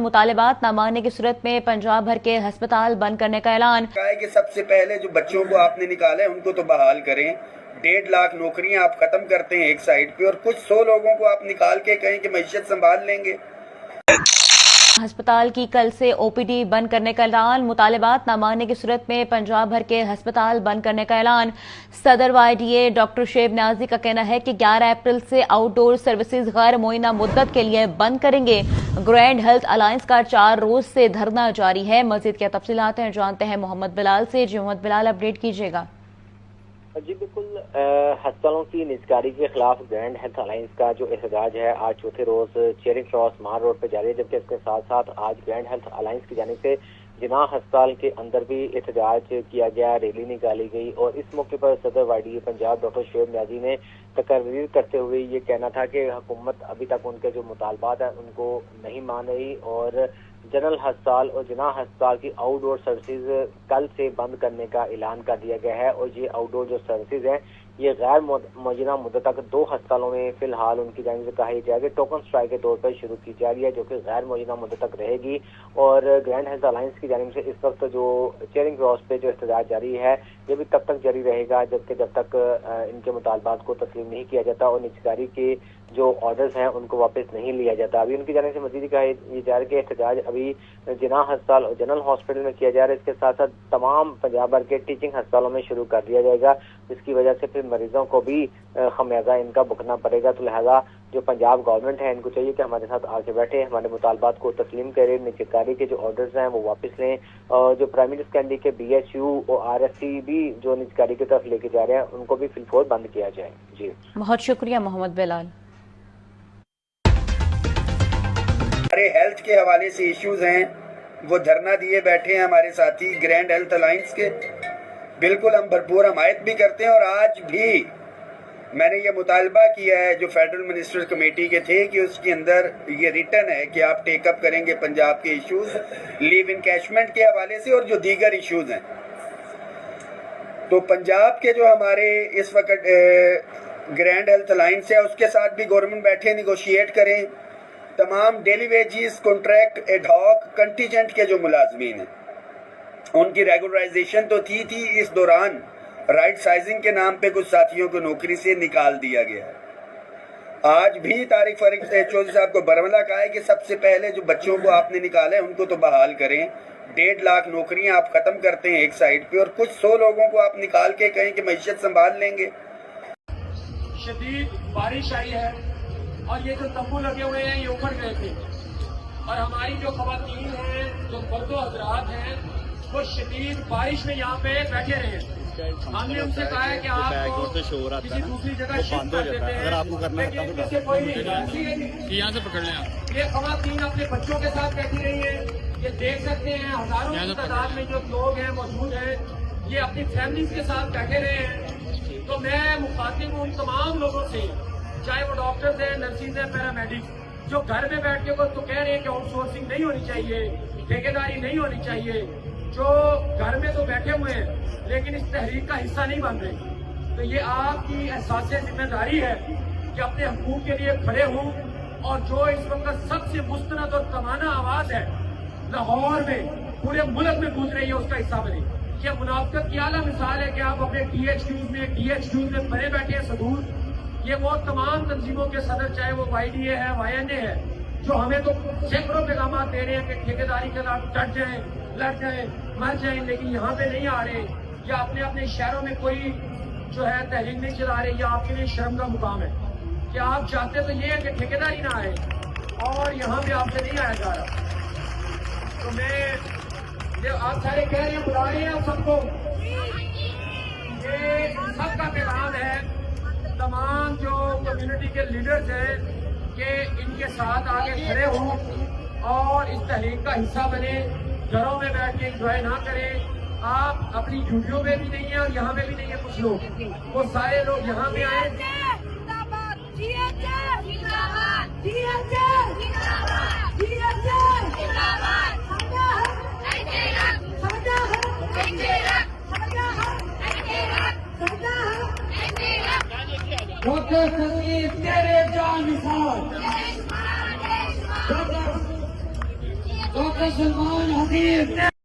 मुतालिबात न मानने की सूरत में पंजाब भर के अस्पताल बंद करने का ऐलान। कहा है कि सबसे पहले जो बच्चों को आपने निकाला है उनको तो बहाल करें। 1.5 लाख नौकरियां आप खत्म करते हैं एक साइड पे, और कुछ 100 लोगों को आप निकाल के कहें कि मैशत संभाल लेंगे। अस्पताल की कल से ओपीडी बंद करने का ऐलान। मुतालिबात न मानने की सूरत में पंजाब भर के अस्पताल बंद करने का ऐलान। सदर वाईडीए डॉक्टर शेब न्याजी का कहना है कि 11 अप्रैल से आउटडोर सर्विसेज गैर मुअय्यना मुद्दत के लिए बंद करेंगे। ग्रैंड हेल्थ अलायंस का 4 रोज से धरना जारी है। मजीद क्या तफसीलात हैं जानते हैं मोहम्मद बिलाल से। जी मोहम्मद बिलाल, अपडेट कीजिएगा। जी बिल्कुल, अस्पतालों की निजकारी के खिलाफ ग्रैंड हेल्थ अलायंस का जो एहतजाज है आज चौथे रोज चेरिंग क्रॉस मार रोड पर जारी है, जबकि इसके साथ साथ आज ग्रैंड हेल्थ अलायंस की जानिब से जिनाह अस्पताल के अंदर भी एहतजाज किया गया, रैली निकाली गई। और इस मौके पर सदर वाईडीए पंजाब डॉक्टर शेब न्याजी ने तकरीर करते हुए ये कहना था कि हुकूमत अभी तक उनके जो मुतालबात हैं उनको नहीं मान रही और जनरल अस्पताल और जिनाह अस्पताल की आउटडोर सर्विसेज कल से बंद करने का ऐलान कर दिया गया है। और ये आउटडोर जो सर्विसेज हैं ये गैर मुअय्यना मुद्दत तक 2 अस्पतालों में फिलहाल उनकी जानिब से कहा जाएगा टोकन स्ट्राइक के तौर पर शुरू की जा रही है, जो कि गैर मुअय्यना मुद्दत तक रहेगी। और ग्रैंड हेल्थ अलायंस की जानिब से इस वक्त जो चेरिंग क्रॉस पे जो एहतजाज जारी है ये भी तब तक जारी रहेगा जब तक इनके मुतालबात को तस्लीम नहीं किया जाता और निजकारी के जो ऑर्डर्स हैं उनको वापस नहीं लिया जाता। अभी उनकी जानिब से मजीद कहा ये जा रहा है कि एहतजाज अभी जिनाह अस्पताल और जनरल हॉस्पिटल में किया जा रहा है। इसके साथ साथ तमाम पंजाब भर के टीचिंग अस्पतालों में शुरू कर दिया जाएगा, जिसकी वजह से फिर मरीजों को भी खमियाजा इनका भुगतना पड़ेगा। तो लिहाजा जो पंजाब गवर्नमेंट है इनको चाहिए कि हमारे साथ आके बैठे, हमारे मुतालबात को तस्लीम करें, निजकारी के जो ऑर्डर्स हैं वो वापस लें। और जो प्राइमरी सेकेंडरी के BHU और RSC भी जो निजकारी की तरफ लेके जा रहे हैं उनको भी फिलफोर बंद किया जाए। जी बहुत शुक्रिया मोहम्मद बिलाल। हमारे हेल्थ के हवाले से इश्यूज हैं, वो धरना दिए बैठे हैं हमारे साथी ग्रैंड हेल्थ अलायंस के। बिल्कुल हम भरपूर हमायत भी करते हैं और आज भी मैंने ये मुतालबा किया है जो फेडरल मिनिस्टर्स कमेटी के थे कि उसके अंदर ये रिटर्न है कि आप टेकअप करेंगे पंजाब के इश्यूज लीव इनकैशमेंट के हवाले से और जो दीगर इश्यूज हैं। तो पंजाब के जो हमारे इस वक्त ग्रैंड हेल्थ अलायंस है उसके साथ भी गवर्नमेंट बैठे निगोशिएट करें। तमाम daily wages, contract, ad hoc, contingent के जो मुलाजमीन हैं उनकी रेगुलराइजेशन तो थी इस दौरान राइट साइजिंग के नाम पे कुछ साथियों को नौकरी से निकाल दिया गया। आज भी तारिक फरीक चौधरी साहब को बरमला कहा है कि सबसे पहले जो बच्चों को आपने निकाला है उनको तो बहाल करें। 1.5 लाख नौकरियां आप खत्म करते हैं एक साइड पे, और कुछ 100 लोगों को आप निकाल के कहें कि मैशत संभाल लेंगे। शदीद बारिश आई है और ये जो तंबू लगे हुए हैं ये उमड़ गए थे और हमारी जो खवातीन हैं, जो मर्दो हजरात हैं, वो शदीद बारिश में यहाँ पे बैठे रहे। हमने उनसे कहा है कि आपको किसी दूसरी जगह शिफ्ट कर देते हैं, लेकिन इनसे कोई नहीं, यहाँ से पकड़ लें। ये खवातीन अपने बच्चों के साथ बैठी रही है। ये देख सकते हैं हजारों की तादाद में जो लोग हैं मौजूद हैं, ये अपनी फैमिलीज के साथ बैठे रहे हैं। तो मैं मुखातिब हूँ उन तमाम लोगों से, चाहे वो डॉक्टर्स हैं, नर्सिस हैं, पैरामेडिक्स, जो घर में बैठ के तो कह रहे हैं कि आउटसोर्सिंग नहीं होनी चाहिए, ठेकेदारी नहीं होनी चाहिए, जो घर में तो बैठे हुए हैं लेकिन इस तहरीक का हिस्सा नहीं बन रहे। तो ये आपकी एहसास जिम्मेदारी है कि अपने हकूक के लिए खड़े हों। और जो इस वक्त सबसे मुस्तनद और तमाना आवाज है लाहौर में, पूरे मुल्क में गूंज रही है, उसका हिस्सा बने। ये मुनाफिकत की आला मिसाल है कि आप अपने DHQs में पड़े बैठे हैं सदूर। ये वो तमाम तंजीमों के सदर, चाहे वो YDA है, YNA है, जो हमें तो सैकड़ों पैगाम दे रहे हैं कि ठेकेदारी के खिलाफ डट जाएं, लड़ जाएं, मर जाएं, लेकिन यहाँ पे नहीं आ रहे या अपने अपने शहरों में कोई जो है तहरीक नहीं चला रहे। या आपके लिए शर्म का मुकाम है कि आप चाहते तो ये है कि ठेकेदारी ना आए और यहाँ पे आपसे नहीं आया जा रहा। तो मैं ये आप सारे कह रहे हैं, बुला रहे हैं आप सबको, ये सबका पैगाम है तमाम जो कम्युनिटी के लीडर्स हैं कि इनके साथ आगे खड़े हों और इस तहरीक का हिस्सा बने। घरों में बैठ के इंजॉय ना करें। आप अपनी ड्यूटियों में भी नहीं है और यहाँ में भी नहीं है कुछ लोग, वो सारे लोग यहाँ पे आए। तेरे जान निसार डॉक्टर सलमान हबीब